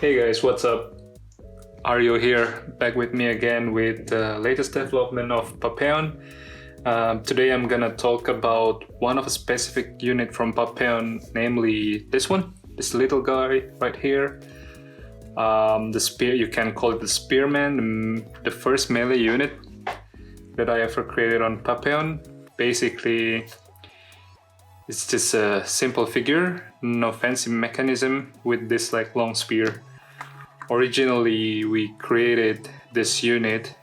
Hey guys, what's up? Ario here, back with me again with the latest development of Papeon. Today I'm gonna talk about one of a specific unit from Papeon, namely this one, this little guy right here. The spear, you can call it the Spearman, the first melee unit that I ever created on Papeon. Basically, it's just a simple figure, no fancy mechanism with this like long spear. Originally, we created this unit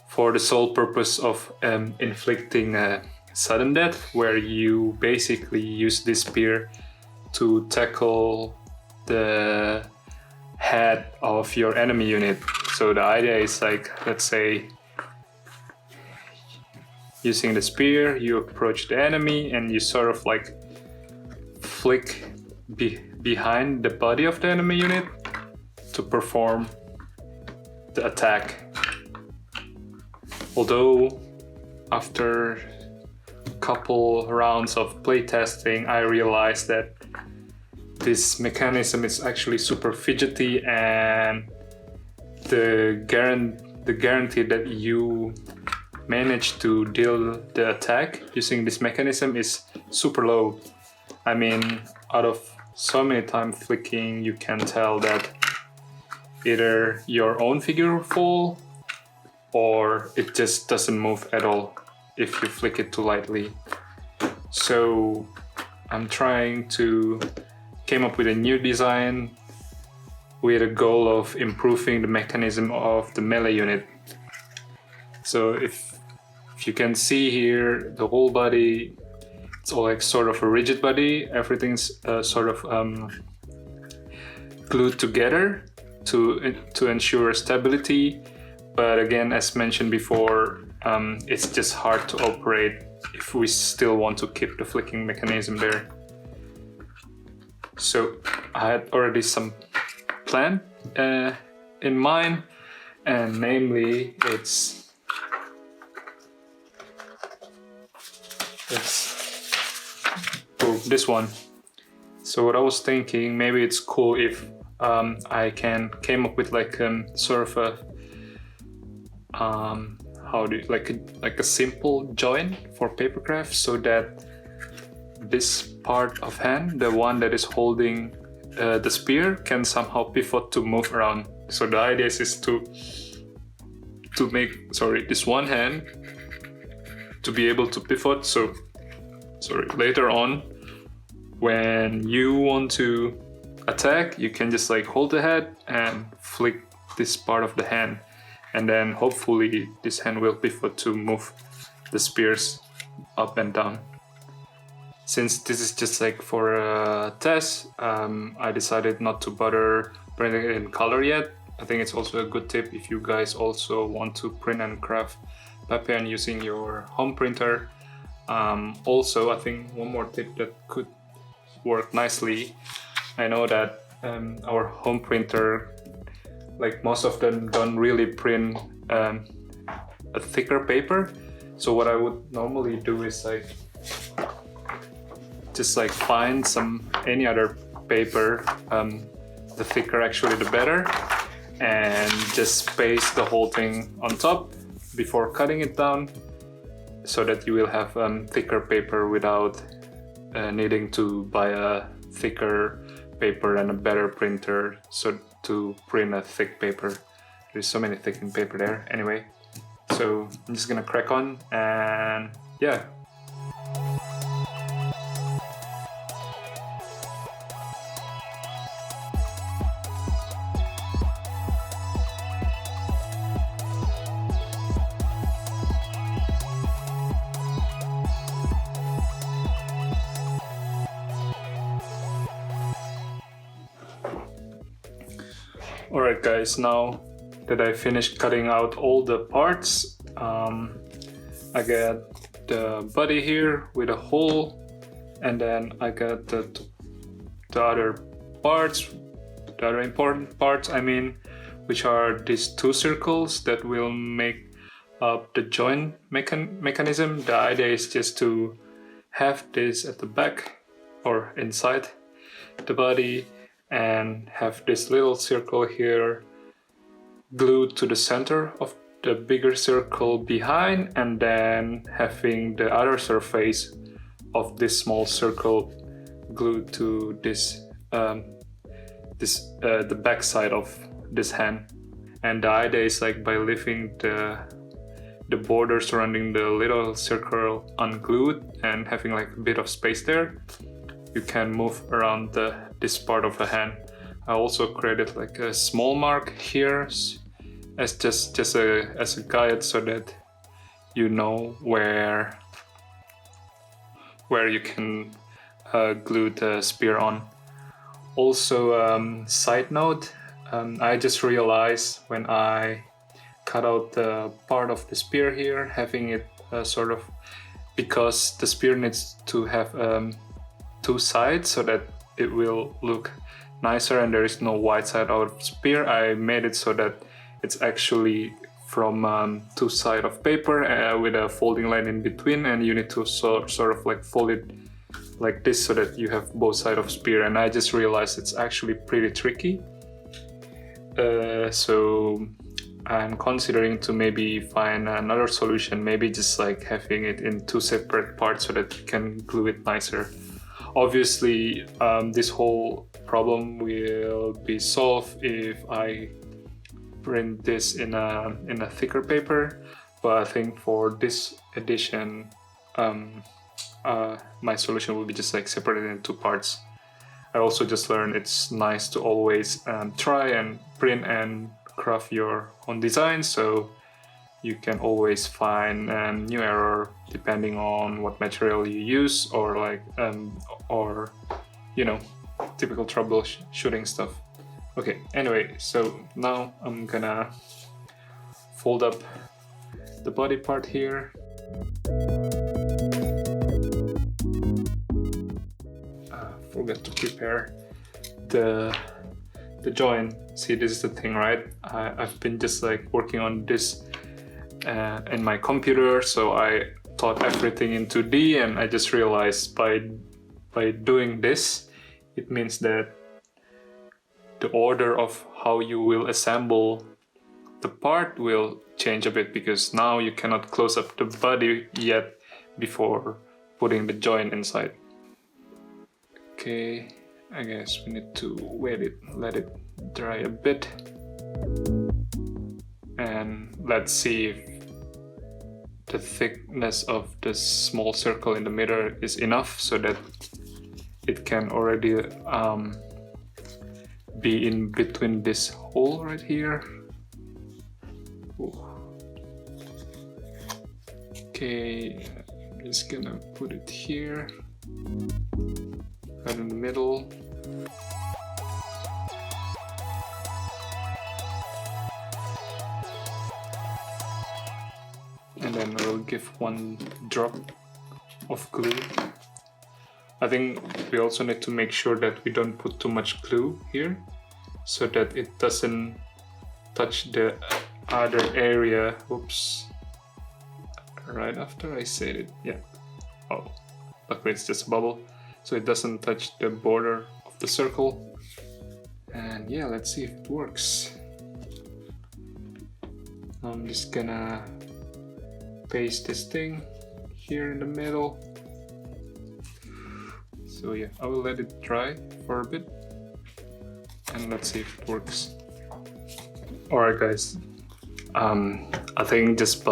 for the sole purpose of inflicting a sudden death, where you basically use this spear to tackle the head of your enemy unit. So the idea is like, let's say, using the spear, you approach the enemy and you sort of like flick behind the body of the enemy unit to perform the attack. Although after a couple rounds of playtesting, I realized that this mechanism is actually super fidgety, and the guarantee that you manage to deal the attack using this mechanism is super low. I mean, out of so many time flicking, you can tell that either your own figure will fall or it just doesn't move at all if you flick it too lightly. So I'm trying to came up with a new design with a goal of improving the mechanism of the melee unit. So if you can see here, the whole body, it's all like sort of a rigid body. Everything's sort of glued together to ensure stability. But again, as mentioned before, it's just hard to operate if we still want to keep the flicking mechanism there. So I had already some plan in mind, and namely it's this one. So what I was thinking, maybe it's cool if I came up with like sort of a like a simple join for papercraft, so that this part of hand, the one that is holding the spear, can somehow pivot to move around. So the idea is to make this one hand to be able to pivot. So later on, when you want to attack, you can just like hold the head and flick this part of the hand, and then hopefully this hand will pivot to move the spears up and down. Since this is just like for a test, I decided not to bother printing it in color yet. I think it's also a good tip if you guys also want to print and craft Papeon using your home printer. Also, I think one more tip that could work nicely. I know that our home printer, like most of them, don't really print a thicker paper. So what I would normally do is like just like find any other paper, the thicker actually the better, and just paste the whole thing on top before cutting it down, so that you will have thicker paper without needing to buy a thicker paper and a better printer so to print a thick paper. There's so many thick paper there. Anyway, so I'm just gonna crack on, and yeah. Alright guys, now that I finished cutting out all the parts, I got the body here with a hole, and then I got the other parts, the other important parts, I mean, which are these two circles that will make the joint mechanism, the idea is just to have this at the back or inside the body and have this little circle here glued to the center of the bigger circle behind, and then having the other surface of this small circle glued to this the back side of this hand. And the idea is like by leaving the border surrounding the little circle unglued and having like a bit of space there, you can move around this part of the hand. I also created like a small mark here as just as a guide, so that you know where you can glue the spear on. Also, side note, I just realized when I cut out the part of the spear here, having it sort of, because the spear needs to have two sides so that it will look nicer and there is no wide side out of the spear, I made it so that it's actually from two sides of paper with a folding line in between, and you need to sort of like fold it like this so that you have both sides of spear. And I just realized it's actually pretty tricky. So I'm considering to maybe find another solution, maybe just like having it in two separate parts so that you can glue it nicer. Obviously, this whole problem will be solved if I print this in a thicker paper, but I think for this edition, my solution will be just like separated in two parts. I also just learned it's nice to always try and print and craft your own design, so you can always find new error depending on what material you use, or like or you know, typical troubleshooting stuff. Okay, anyway, so now I'm gonna fold up the body part here. Forgot to prepare the joint. See, this is the thing, right? I've been just like working on this in my computer, so I thought everything in 2D, and I just realized by doing this, it means that the order of how you will assemble the part will change a bit, because now you cannot close up the body yet before putting the joint inside. Okay, I guess we need to let it dry a bit, and let's see if the thickness of the small circle in the middle is enough so that it can already be in between this hole right here. Ooh. Okay, I'm just gonna put it here, right in the middle. And then I will give one drop of glue. I think we also need to make sure that we don't put too much glue here, so that it doesn't touch the other area. Oops. Right after I said it, yeah. Oh, luckily it's just a bubble, so it doesn't touch the border of the circle. And yeah, let's see if it works. I'm just gonna paste this thing here in the middle. So yeah, I will let it dry for a bit, and let's see if it works. Alright guys, I think just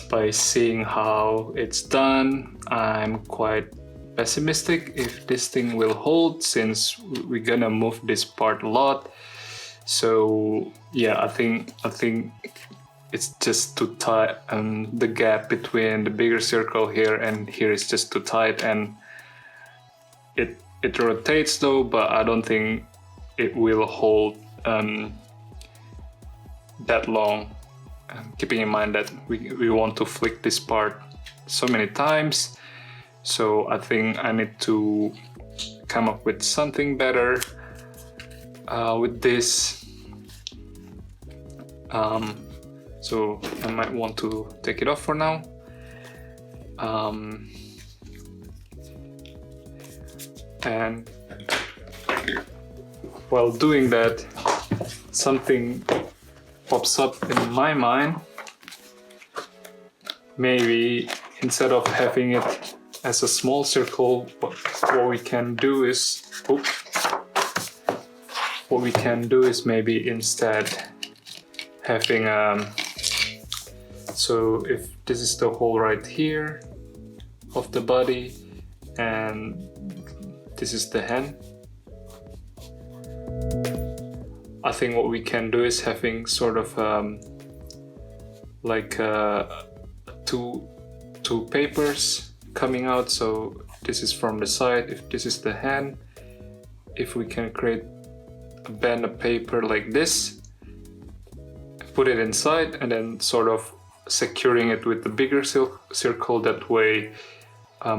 by seeing how it's done, I'm quite pessimistic if this thing will hold, since we're gonna move this part a lot. So yeah, I think it's just too tight, and the gap between the bigger circle here and here is just too tight, and it rotates though, but I don't think it will hold that long. Keeping in mind that we want to flick this part so many times, so I think I need to come up with something better with this. so I might want to take it off for now. And while doing that, something pops up in my mind. Maybe instead of having it as a small circle, what we can do is maybe instead having so if this is the hole right here of the body and this is the hand, I think what we can do is having sort of like two papers coming out. So this is from the side, if this is the hand, if we can create a band of paper like this, put it inside, and then sort of securing it with the bigger circle. That way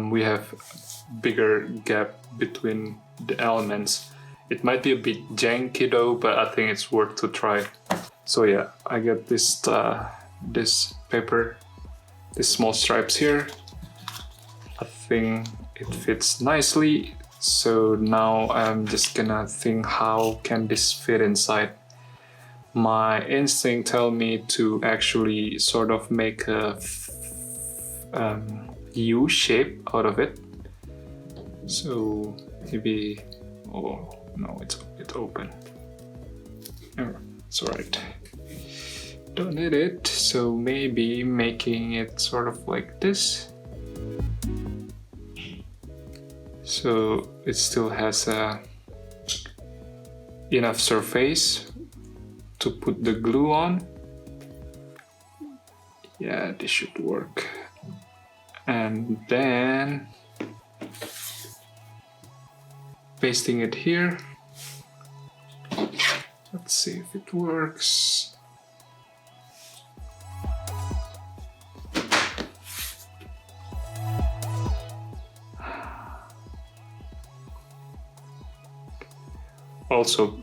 we have bigger gap between the elements. It might be a bit janky though, but I think it's worth to try. So yeah, I get this this paper, these small stripes here. I think it fits nicely. So now I'm just gonna think, how can this fit inside? My instinct tell me to actually sort of make a U shape out of it. So maybe, oh no, it's open. Oh, it's alright. Don't need it. So maybe making it sort of like this. So it still has enough surface to put the glue on. Yeah, this should work. And then pasting it here. Let's see if it works. Also,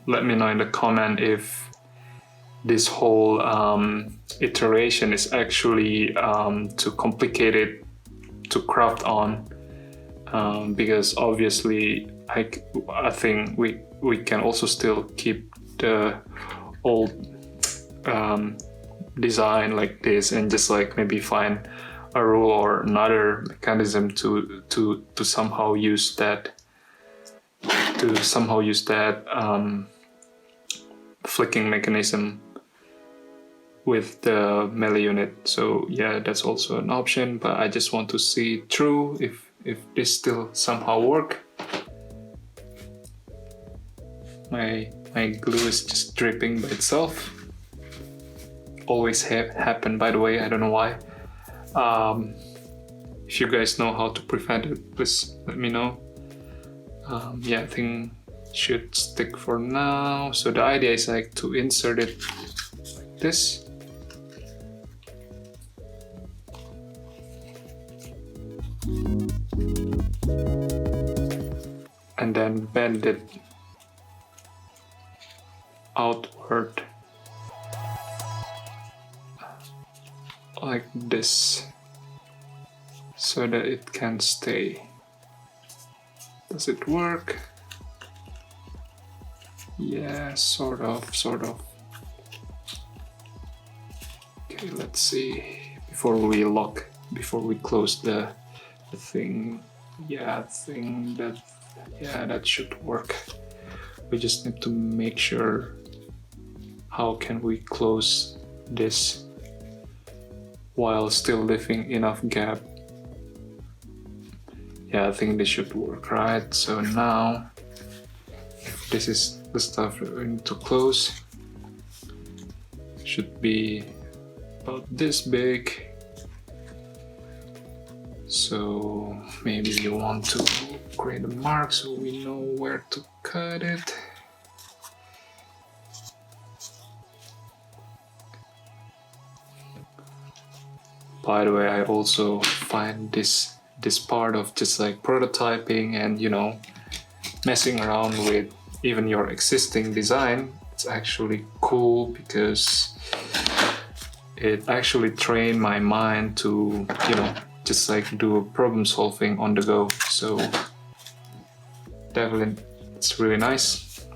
let me know in the comment if this whole iteration is actually too complicated to craft on, because obviously I think we can also still keep the old design like this and just like maybe find a rule or another mechanism to somehow use that. Flicking mechanism with the melee unit. So yeah, that's also an option, but I just want to see through if this still somehow work. My glue is just dripping by itself. Always happen, by the way, I don't know why. If you guys know how to prevent it, please let me know. Yeah, I think it should stick for now. So the idea is like to insert it like this. And then bend it outward like this so that it can stay. Does it work? Yeah, sort of. Okay, let's see. Before we close the thing. Yeah, that should work. We just need to make sure how can we close this while still leaving enough gap. Yeah, I think this should work, right? So now, this is the stuff we need to close. Should be about this big. So maybe you want to create a mark so we know where to cut it. By the way, I also find this part of just like prototyping and, you know, messing around with even your existing design, it's actually cool because it actually trained my mind to, you know, just like do problem solving on the go. So definitely it's really nice.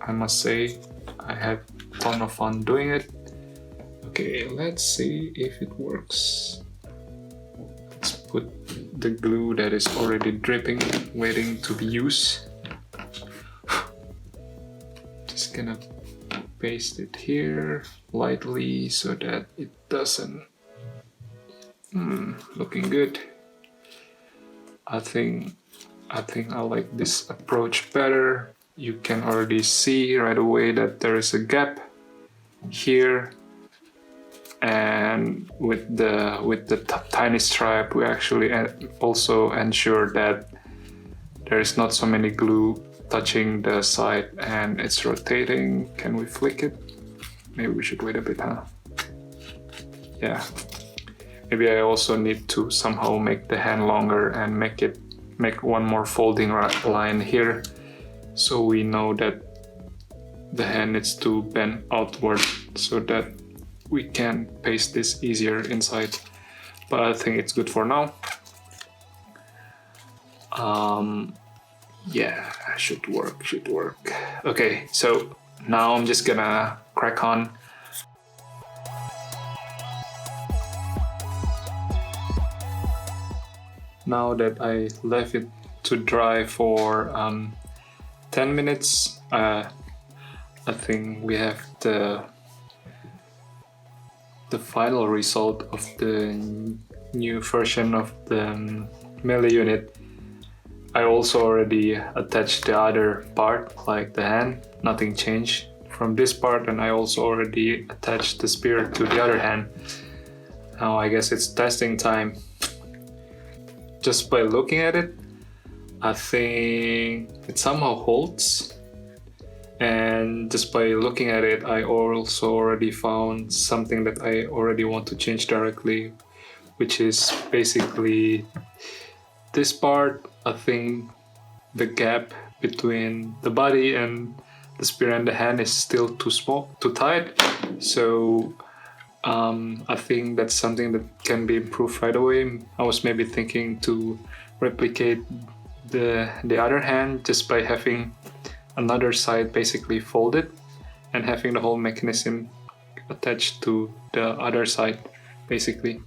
I must say I had a ton of fun doing it. Okay, let's see if it works. Let's put the glue that is already dripping, waiting to be used. Just gonna paste it here lightly so that it doesn't. Looking good. I think I like this approach better. You can already see right away that there is a gap here, and with the tiny stripe we actually also ensure that there is not so many glue touching the side and it's rotating. Can we flick it? Maybe we should wait a bit, huh? Yeah. Maybe I also need to somehow make the hand longer and make one more folding line here, so we know that the hand needs to bend outward so that we can paste this easier inside. But I think it's good for now. Yeah, should work. Okay, so now I'm just gonna crack on. Now that I left it to dry for 10 minutes, I think we have the final result of the new version of the melee unit. I also already attached the other part, like the hand. Nothing changed from this part, and I also already attached the spear to the other hand. Now I guess it's testing time. Just by looking at it, I think it somehow holds. And just by looking at it, I also already found something that I already want to change directly, which is basically this part. I think the gap between the body and the spear and the hand is still too small, too tight. So I think that's something that can be improved right away. I was maybe thinking to replicate the other hand just by having another side basically folded and having the whole mechanism attached to the other side basically.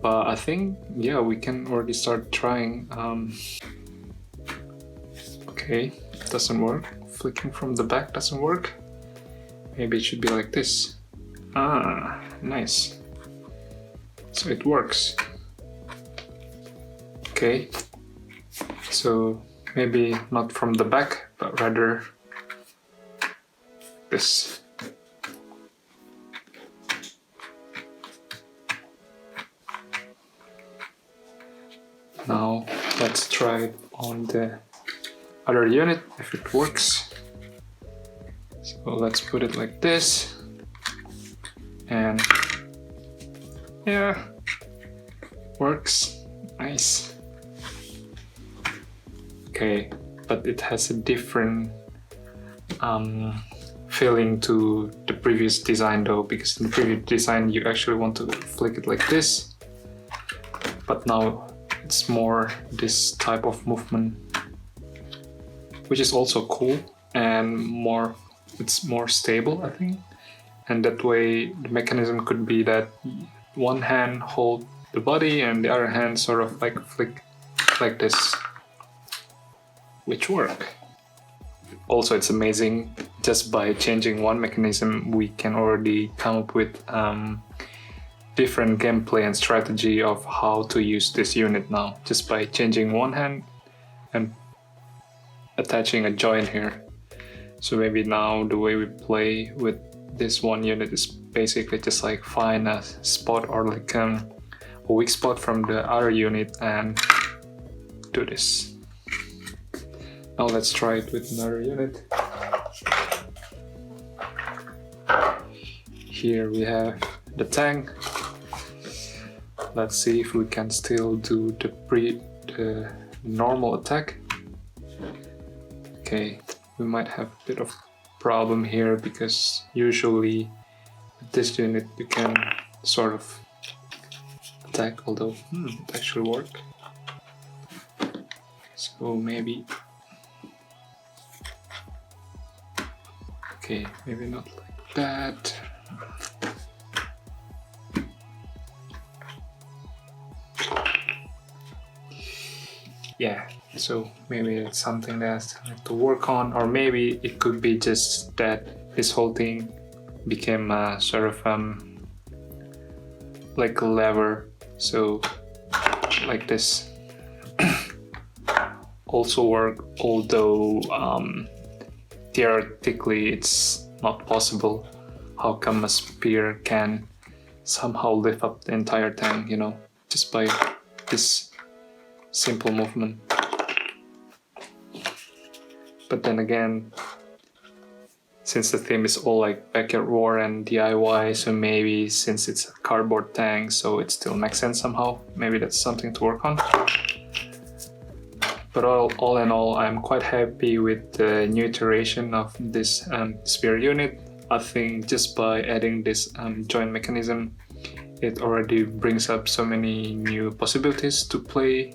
But I think, yeah, we can already start trying. Okay, doesn't work. Flicking from the back doesn't work. Maybe it should be like this. Ah, nice. So it works. Okay. So maybe not from the back, but rather this. Now let's try it on the other unit if it works. So let's put it like this. And yeah, works. Nice. Okay, but it has a different feeling to the previous design though, because in the previous design you actually want to flick it like this, but now it's more this type of movement, which is also cool and it's more stable, I think. And that way the mechanism could be that one hand hold the body and the other hand sort of like flick like this, which work. Also, it's amazing, just by changing one mechanism we can already come up with different gameplay and strategy of how to use this unit now, just by changing one hand and attaching a joint here. So maybe now the way we play with this one unit is basically just like find a spot or like a weak spot from the other unit and do this. Now let's try it with another unit. Here we have the tank. Let's see if we can still do the normal attack. Okay, we might have a bit of problem here because usually the this unit you can sort of attack, although it actually worked. So maybe, okay, maybe not like that. Yeah, so maybe it's something that I have to work on, or maybe it could be just that this whole thing became sort of like a lever, so like this also work, although theoretically it's not possible. How come a spear can somehow lift up the entire tank, you know, just by this simple movement? But then again, since the theme is all like backyard war and DIY, so maybe since it's a cardboard tank, so it still makes sense somehow. Maybe that's something to work on. But all in all, I'm quite happy with the new iteration of this spear unit. I think just by adding this joint mechanism, it already brings up so many new possibilities to play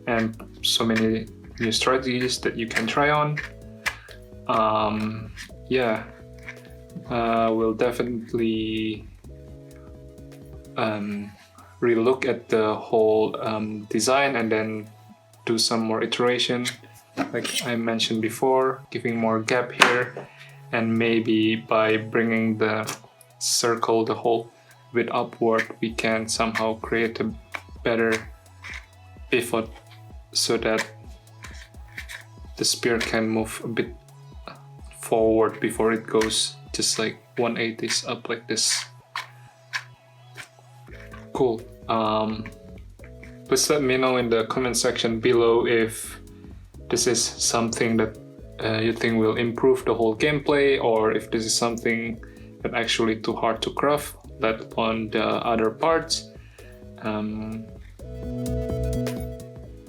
and so many new strategies that you can try on. Yeah, we'll definitely relook at the whole design and then do some more iteration, like I mentioned before, giving more gap here, and maybe by bringing the circle, the whole width upward, we can somehow create a better pivot so that the spear can move a bit forward before it goes just like 180s up like this. Cool. Please let me know in the comment section below if this is something that you think will improve the whole gameplay, or if this is something that actually too hard to craft, let alone the other parts.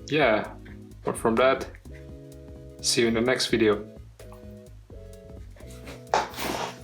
Yeah, apart from that, see you in the next video.